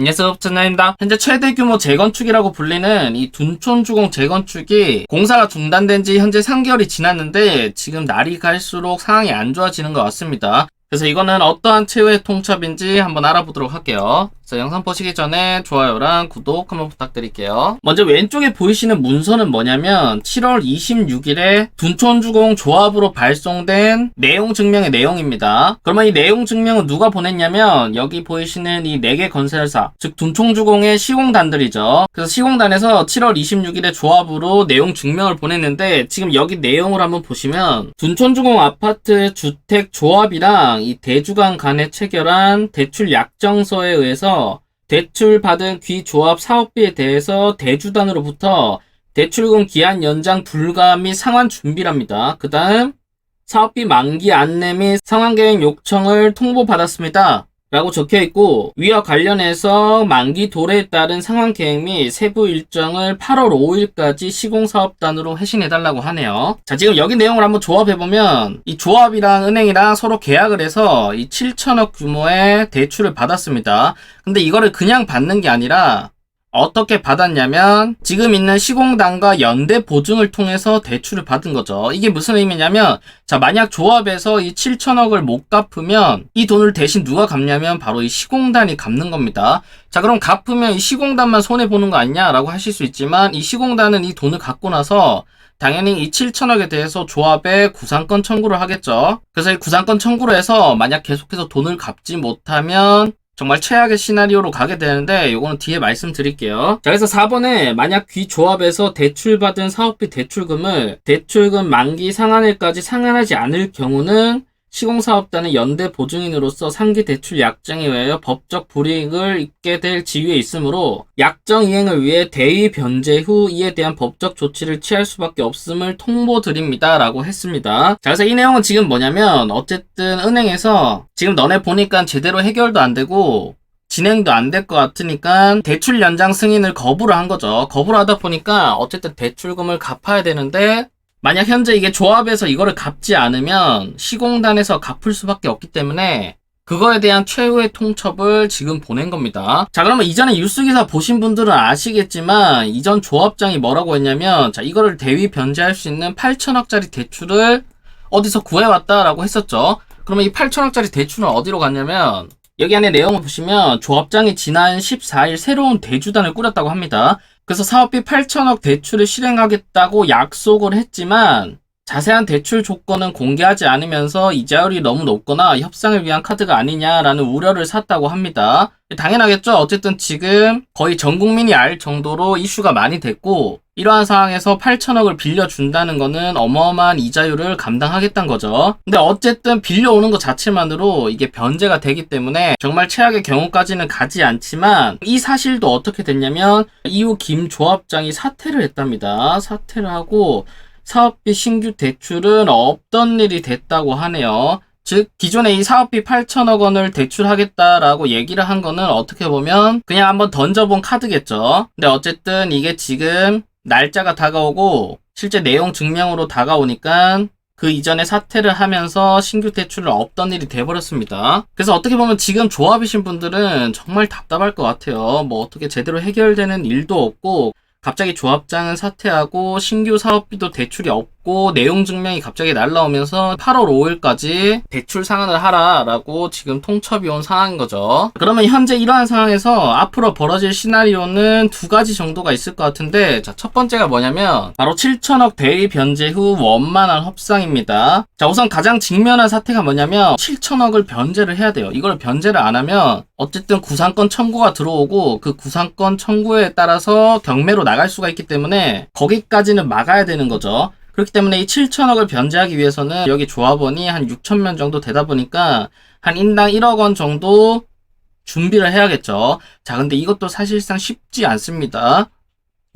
안녕하세요, 옵천나입니다. 현재 최대 규모 재건축이라고 불리는 이 둔촌주공 재건축이 공사가 중단된 지 현재 3개월이 지났는데 지금 날이 갈수록 상황이 안 좋아지는 것 같습니다. 그래서 이거는 어떠한 최후의 통첩인지 한번 알아보도록 할게요. 그래서 영상 보시기 전에 좋아요랑 구독 한번 부탁드릴게요. 먼저 왼쪽에 보이시는 문서는 뭐냐면 7월 26일에 둔촌주공 조합으로 발송된 내용 증명의 내용입니다. 그러면 이 내용 증명은 누가 보냈냐면 여기 보이시는 이 4개 건설사, 즉 둔촌주공의 시공단들이죠. 그래서 시공단에서 7월 26일에 조합으로 내용 증명을 보냈는데 지금 여기 내용을 한번 보시면 둔촌주공 아파트 주택 조합이랑 이 대주간 간에 체결한 대출 약정서에 의해서 대출받은 귀조합 사업비에 대해서 대주단으로부터 대출금 기한 연장 불가 및 상환 준비랍니다. 그 다음 사업비 만기 안내 및 상환계획 요청을 통보받았습니다. 라고 적혀있고 위와 관련해서 만기 도래에 따른 상환계획 및 세부 일정을 8월 5일까지 시공사업단으로 회신해달라고 하네요. 자, 지금 여기 내용을 한번 조합해보면 이 조합이랑 은행이랑 서로 계약을 해서 이 7천억 규모의 대출을 받았습니다. 근데 이거를 그냥 받는 게 아니라 어떻게 받았냐면 지금 있는 시공단과 연대 보증을 통해서 대출을 받은 거죠. 이게 무슨 의미냐면 자, 만약 조합에서 이 7천억을 못 갚으면 이 돈을 대신 누가 갚냐면 바로 이 시공단이 갚는 겁니다. 자, 그럼 갚으면 이 시공단만 손해보는 거 아니냐 라고 하실 수 있지만 이 시공단은 이 돈을 갖고 나서 당연히 이 7천억에 대해서 조합에 구상권 청구를 하겠죠. 그래서 이 구상권 청구를 해서 만약 계속해서 돈을 갚지 못하면 정말 최악의 시나리오로 가게 되는데 요거는 뒤에 말씀드릴게요. 자, 그래서 4번에 만약 귀조합에서 대출받은 사업비 대출금을 대출금 만기 상환일까지 상환하지 않을 경우는 시공사업단은 연대 보증인으로서 상기 대출 약정에 의하여 법적 불이익을 입게 될 지위에 있으므로 약정 이행을 위해 대위 변제 후 이에 대한 법적 조치를 취할 수밖에 없음을 통보드립니다 라고 했습니다. 자, 그래서 이 내용은 지금 뭐냐면 어쨌든 은행에서 지금 너네 보니까 제대로 해결도 안 되고 진행도 안 될 것 같으니까 대출 연장 승인을 거부를 한 거죠. 거부를 하다 보니까 어쨌든 대출금을 갚아야 되는데 만약 현재 이게 조합에서 이거를 갚지 않으면 시공단에서 갚을 수밖에 없기 때문에 그거에 대한 최후의 통첩을 지금 보낸 겁니다. 자, 그러면 이전에 뉴스기사 보신 분들은 아시겠지만 이전 조합장이 뭐라고 했냐면 자, 이거를 대위 변제할 수 있는 8천억짜리 대출을 어디서 구해왔다라고 했었죠. 그러면 이 8천억짜리 대출은 어디로 갔냐면 여기 안에 내용을 보시면 조합장이 지난 14일 새로운 대주단을 꾸렸다고 합니다. 그래서 사업비 8천억 대출을 실행하겠다고 약속을 했지만 자세한 대출 조건은 공개하지 않으면서 이자율이 너무 높거나 협상을 위한 카드가 아니냐라는 우려를 샀다고 합니다. 당연하겠죠. 어쨌든 지금 거의 전 국민이 알 정도로 이슈가 많이 됐고 이러한 상황에서 8천억을 빌려준다는 거는 어마어마한 이자율을 감당하겠다는 거죠. 근데 어쨌든 빌려오는 것 자체만으로 이게 변제가 되기 때문에 정말 최악의 경우까지는 가지 않지만 이 사실도 어떻게 됐냐면 이후 김 조합장이 사퇴를 했답니다. 사퇴를 하고 사업비 신규 대출은 없던 일이 됐다고 하네요. 즉 기존에 이 사업비 8천억 원을 대출하겠다라고 얘기를 한 거는 어떻게 보면 그냥 한번 던져본 카드겠죠. 근데 어쨌든 이게 지금 날짜가 다가오고 실제 내용 증명으로 다가오니까 그 이전에 사퇴를 하면서 신규 대출은 없던 일이 돼버렸습니다. 그래서 어떻게 보면 지금 조합이신 분들은 정말 답답할 것 같아요. 뭐 어떻게 제대로 해결되는 일도 없고 갑자기 조합장은 사퇴하고 신규 사업비도 대출이 없고 내용 증명이 갑자기 날라오면서 8월 5일까지 대출 상환을 하라라고 지금 통첩이 온 상황인 거죠. 그러면 현재 이러한 상황에서 앞으로 벌어질 시나리오는 두 가지 정도가 있을 것 같은데 자, 첫 번째가 뭐냐면 바로 7천억 대위 변제 후 원만한 협상입니다. 자, 우선 가장 직면한 사태가 뭐냐면 7천억을 변제를 해야 돼요. 이걸 변제를 안 하면 어쨌든 구상권 청구가 들어오고 그 구상권 청구에 따라서 경매로 나갈 수가 있기 때문에 거기까지는 막아야 되는 거죠. 그렇기 때문에 이 7천억을 변제하기 위해서는 여기 조합원이 한 6천명 정도 되다 보니까 한 인당 1억 원 정도 준비를 해야겠죠. 자, 근데 이것도 사실상 쉽지 않습니다.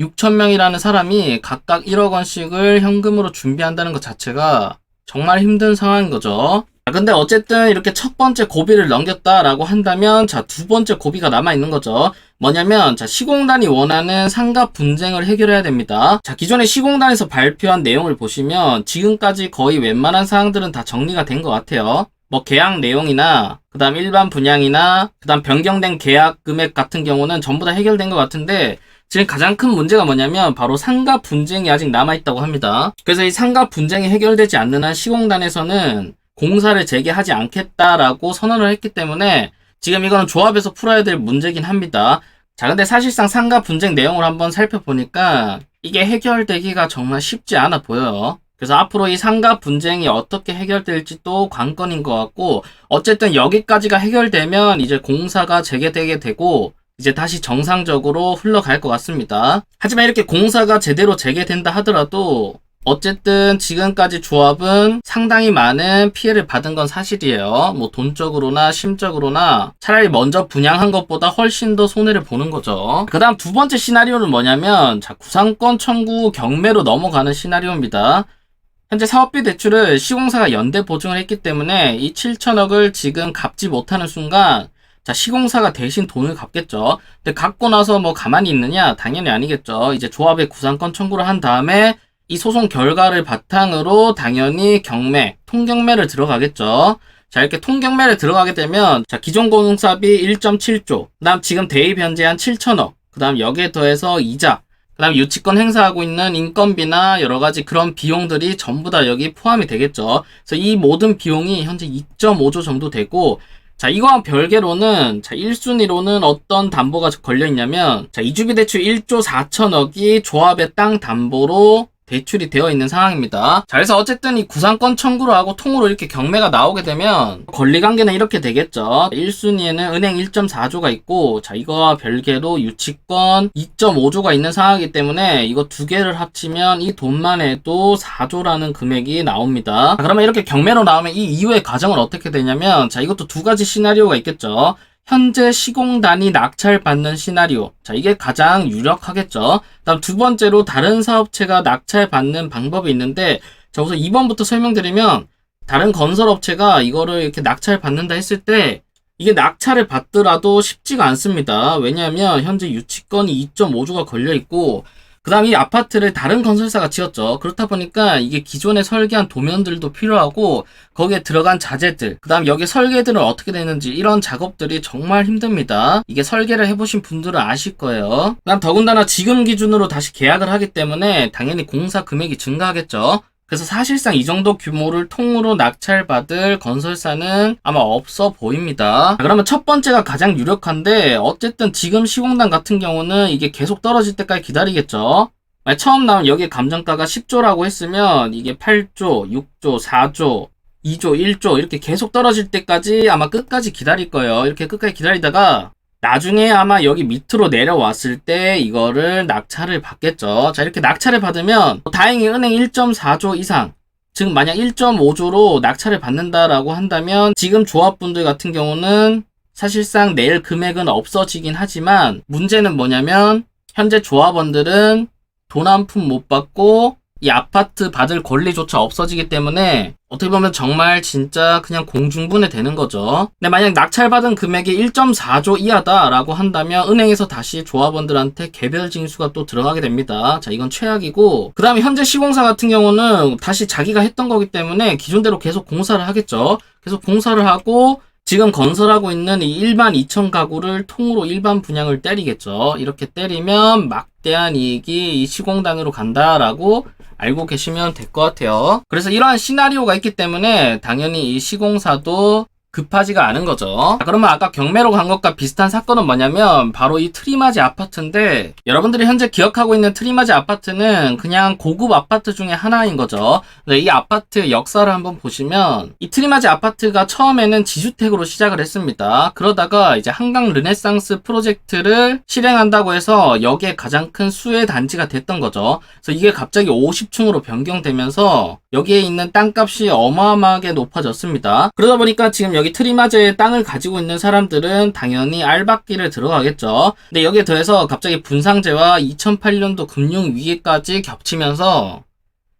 6천명이라는 사람이 각각 1억 원씩을 현금으로 준비한다는 것 자체가 정말 힘든 상황인 거죠. 자, 근데 어쨌든 이렇게 첫 번째 고비를 넘겼다라고 한다면 자, 두 번째 고비가 남아있는 거죠. 뭐냐면 자, 시공단이 원하는 상가 분쟁을 해결해야 됩니다. 자, 기존에 시공단에서 발표한 내용을 보시면 지금까지 거의 웬만한 사항들은 다 정리가 된 것 같아요. 뭐 계약 내용이나 그다음 일반 분양이나 그다음 변경된 계약 금액 같은 경우는 전부 다 해결된 것 같은데 지금 가장 큰 문제가 뭐냐면 바로 상가 분쟁이 아직 남아있다고 합니다. 그래서 이 상가 분쟁이 해결되지 않는 한 시공단에서는 공사를 재개하지 않겠다라고 선언을 했기 때문에 지금 이거는 조합에서 풀어야 될 문제긴 합니다. 자, 근데 사실상 상가 분쟁 내용을 한번 살펴보니까 이게 해결되기가 정말 쉽지 않아 보여요. 그래서 앞으로 이 상가 분쟁이 어떻게 해결될지 또 관건인 것 같고, 어쨌든 여기까지가 해결되면 이제 공사가 재개되게 되고 이제 다시 정상적으로 흘러갈 것 같습니다. 하지만 이렇게 공사가 제대로 재개된다 하더라도 어쨌든 지금까지 조합은 상당히 많은 피해를 받은 건 사실이에요. 뭐 돈적으로나 심적으로나 차라리 먼저 분양한 것보다 훨씬 더 손해를 보는 거죠. 그 다음 두 번째 시나리오는 뭐냐면, 자, 구상권 청구 경매로 넘어가는 시나리오입니다. 현재 사업비 대출을 시공사가 연대 보증을 했기 때문에 이 7천억을 지금 갚지 못하는 순간, 자, 시공사가 대신 돈을 갚겠죠. 근데 갚고 나서 뭐 가만히 있느냐? 당연히 아니겠죠. 이제 조합에 구상권 청구를 한 다음에 이 소송 결과를 바탕으로 당연히 경매, 통경매를 들어가겠죠. 자, 이렇게 통경매를 들어가게 되면, 자, 기존 공사비 1.7조, 그 다음 지금 대입 현재 한 7천억, 그 다음 여기에 더해서 이자, 그 다음 유치권 행사하고 있는 인건비나 여러가지 그런 비용들이 전부 다 여기 포함이 되겠죠. 그래서 이 모든 비용이 현재 2.5조 정도 되고, 자, 이거와 별개로는, 자, 1순위로는 어떤 담보가 걸려있냐면, 자, 이주비 대출 1조 4천억이 조합의 땅 담보로 대출이 되어 있는 상황입니다. 자, 그래서 어쨌든 이 구상권 청구로 하고 통으로 이렇게 경매가 나오게 되면 권리관계는 이렇게 되겠죠. 1순위에는 은행 1.4조가 있고, 자, 이거와 별개로 유치권 2.5조가 있는 상황이기 때문에 이거 두 개를 합치면 이 돈만 해도 4조라는 금액이 나옵니다. 자, 그러면 이렇게 경매로 나오면 이 이후의 과정은 어떻게 되냐면, 자, 이것도 두 가지 시나리오가 있겠죠. 현재 시공단이 낙찰받는 시나리오. 자, 이게 가장 유력하겠죠. 다음 두 번째로 다른 사업체가 낙찰받는 방법이 있는데, 자, 우선 2번부터 설명드리면, 다른 건설업체가 이거를 이렇게 낙찰받는다 했을 때, 이게 낙찰을 받더라도 쉽지가 않습니다. 왜냐하면 현재 유치권이 2.5조가 걸려있고, 그 다음 이 아파트를 다른 건설사가 지었죠. 그렇다 보니까 이게 기존에 설계한 도면들도 필요하고 거기에 들어간 자재들, 그 다음 여기 설계들은 어떻게 되는지 이런 작업들이 정말 힘듭니다. 이게 설계를 해보신 분들은 아실 거예요. 그 다음 더군다나 지금 기준으로 다시 계약을 하기 때문에 당연히 공사 금액이 증가하겠죠. 그래서 사실상 이 정도 규모를 통으로 낙찰받을 건설사는 아마 없어 보입니다. 그러면 첫 번째가 가장 유력한데, 어쨌든 지금 시공단 같은 경우는 이게 계속 떨어질 때까지 기다리겠죠. 처음 나온 여기 감정가가 10조라고 했으면 이게 8조, 6조, 4조, 2조, 1조 이렇게 계속 떨어질 때까지 아마 끝까지 기다릴 거예요. 이렇게 끝까지 기다리다가 나중에 아마 여기 밑으로 내려왔을 때 이거를 낙찰을 받겠죠. 자, 이렇게 낙찰을 받으면 다행히 은행 1.4조 이상, 즉 만약 1.5조로 낙찰을 받는다라고 한다면 지금 조합분들 같은 경우는 사실상 낼 금액은 없어지긴 하지만 문제는 뭐냐면 현재 조합원들은 돈 한 푼 못 받고 이 아파트 받을 권리조차 없어지기 때문에 어떻게 보면 정말 진짜 그냥 공중분해 되는 거죠. 근데 만약 낙찰받은 금액이 1.4조 이하다라고 한다면 은행에서 다시 조합원들한테 개별 징수가 또 들어가게 됩니다. 자, 이건 최악이고, 그 다음에 현재 시공사 같은 경우는 다시 자기가 했던 거기 때문에 기존대로 계속 공사를 하겠죠. 계속 공사를 하고 지금 건설하고 있는 이 일반 2천 가구를 통으로 일반 분양을 때리겠죠. 이렇게 때리면 막대한 이익이 이 시공단으로 간다라고 알고 계시면 될 것 같아요. 그래서 이러한 시나리오가 있기 때문에 당연히 이 시공사도 급하지가 않은 거죠. 자, 그러면 아까 경매로 간 것과 비슷한 사건은 뭐냐면 바로 이 트리마지 아파트인데, 여러분들이 현재 기억하고 있는 트리마지 아파트는 그냥 고급 아파트 중에 하나인 거죠. 근데 이 아파트의 역사를 한번 보시면 이 트리마지 아파트가 처음에는 지주택으로 시작을 했습니다. 그러다가 이제 한강 르네상스 프로젝트를 실행한다고 해서 여기에 가장 큰 수혜 단지가 됐던 거죠. 그래서 이게 갑자기 50층으로 변경되면서 여기에 있는 땅값이 어마어마하게 높아졌습니다. 그러다 보니까 지금 여기 트리마제의 땅을 가지고 있는 사람들은 당연히 알박기를 들어가겠죠. 근데 여기에 더해서 갑자기 분상제와 2008년도 금융위기까지 겹치면서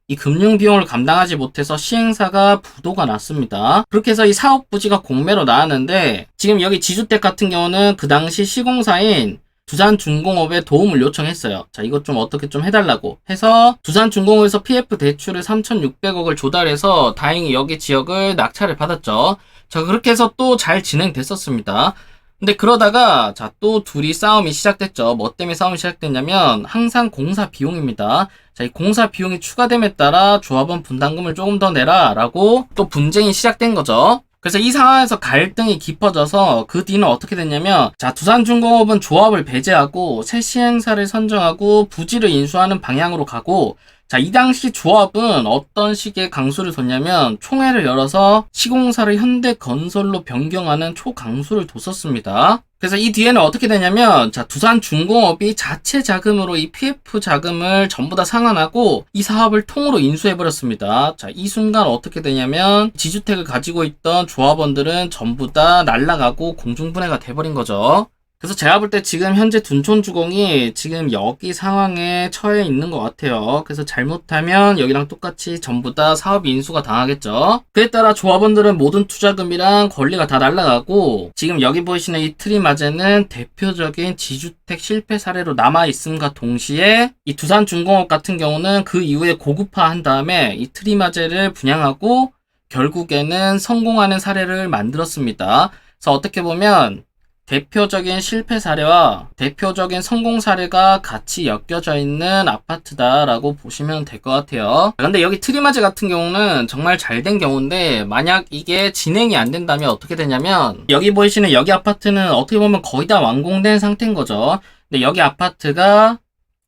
이 금융 비용을 감당하지 못해서 시행사가 부도가 났습니다. 그렇게 해서 이 사업 부지가 공매로 나왔는데, 지금 여기 지주택 같은 경우는 그 당시 시공사인 두산중공업에 도움을 요청했어요. 자, 이것 좀 어떻게 좀 해달라고 해서 두산중공업에서 PF 대출을 3,600억을 조달해서 다행히 여기 지역을 낙찰을 받았죠. 자, 그렇게 해서 또 잘 진행됐었습니다. 근데 그러다가 자, 또 둘이 싸움이 시작됐죠. 뭐 때문에 싸움이 시작됐냐면 항상 공사 비용입니다. 자, 이 공사 비용이 추가됨에 따라 조합원 분담금을 조금 더 내라 라고 또 분쟁이 시작된 거죠. 그래서 이 상황에서 갈등이 깊어져서 그 뒤는 어떻게 됐냐면, 자, 두산중공업은 조합을 배제하고 새 시행사를 선정하고 부지를 인수하는 방향으로 가고, 자, 이 당시 조합은 어떤 식의 강수를 뒀냐면 총회를 열어서 시공사를 현대건설로 변경하는 초강수를 뒀었습니다. 그래서 이 뒤에는 어떻게 되냐면, 자, 두산중공업이 자체 자금으로 이 PF 자금을 전부 다 상환하고 이 사업을 통으로 인수해버렸습니다. 자, 이 순간 어떻게 되냐면 지주택을 가지고 있던 조합원들은 전부 다 날아가고 공중분해가 돼버린 거죠. 그래서 제가 볼 때 지금 현재 둔촌주공이 지금 여기 상황에 처해 있는 것 같아요. 그래서 잘못하면 여기랑 똑같이 전부 다 사업 인수가 당하겠죠. 그에 따라 조합원들은 모든 투자금이랑 권리가 다 날아가고, 지금 여기 보이시는 이 트리마제는 대표적인 지주택 실패 사례로 남아있음과 동시에 이 두산중공업 같은 경우는 그 이후에 고급화한 다음에 이 트리마제를 분양하고 결국에는 성공하는 사례를 만들었습니다. 그래서 어떻게 보면 대표적인 실패 사례와 대표적인 성공 사례가 같이 엮여져 있는 아파트다라고 보시면 될 것 같아요. 근데 여기 트리마제 같은 경우는 정말 잘 된 경우인데, 만약 이게 진행이 안 된다면 어떻게 되냐면, 여기 보이시는 여기 아파트는 어떻게 보면 거의 다 완공된 상태인 거죠. 근데 여기 아파트가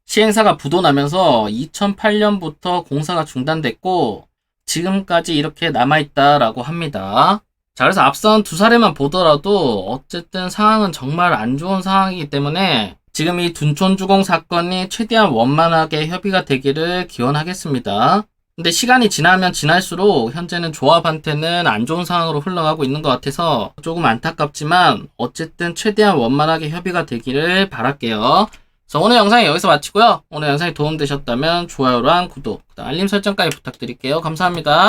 시행사가 부도나면서 2008년부터 공사가 중단됐고 지금까지 이렇게 남아있다라고 합니다. 자, 그래서 앞선 두 사례만 보더라도 어쨌든 상황은 정말 안 좋은 상황이기 때문에 지금 이 둔촌주공 사건이 최대한 원만하게 협의가 되기를 기원하겠습니다. 근데 시간이 지나면 지날수록 현재는 조합한테는 안 좋은 상황으로 흘러가고 있는 것 같아서 조금 안타깝지만 어쨌든 최대한 원만하게 협의가 되기를 바랄게요. 그래서 오늘 영상은 여기서 마치고요. 오늘 영상이 도움되셨다면 좋아요랑 구독, 알림 설정까지 부탁드릴게요. 감사합니다.